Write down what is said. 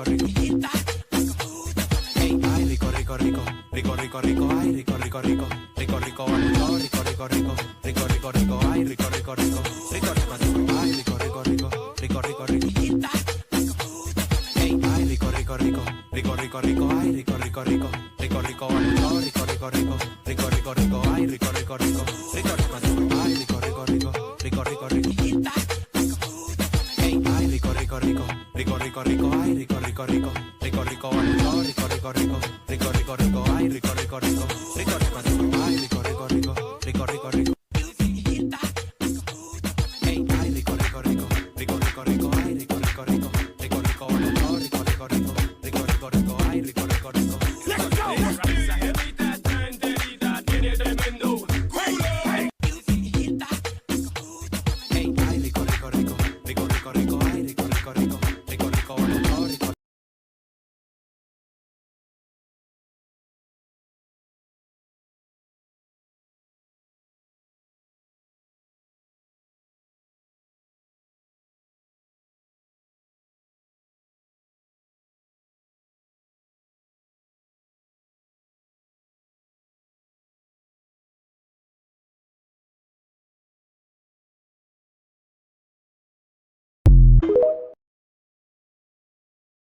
rico, rico. Ey, ay, rico, rico, rico, rico, rico, rico, ay, rico, rico, rico, rico, rico, rico, rico, rico, rico, rico, rico, rico, ay, rico, rico, rico, rico, rico, rico, ay, rico, rico, rico, rico, rico, rico. Ey, ay, rico, rico, rico, rico, rico, rico, ay, rico, rico, rico, rico, rico, rico, rico, rico, rico, rico, rico, ay, rico, rico, rico, rico, rico, rico, ay, rico, rico, rico, rico, rico, rico. Ey, ay, rico, rico, rico, rico, rico, rico, ay, rico, rico, rico, rico, rico, rico, rico, rico, rico, rico, rico, rico, ay, rico, rico, rico.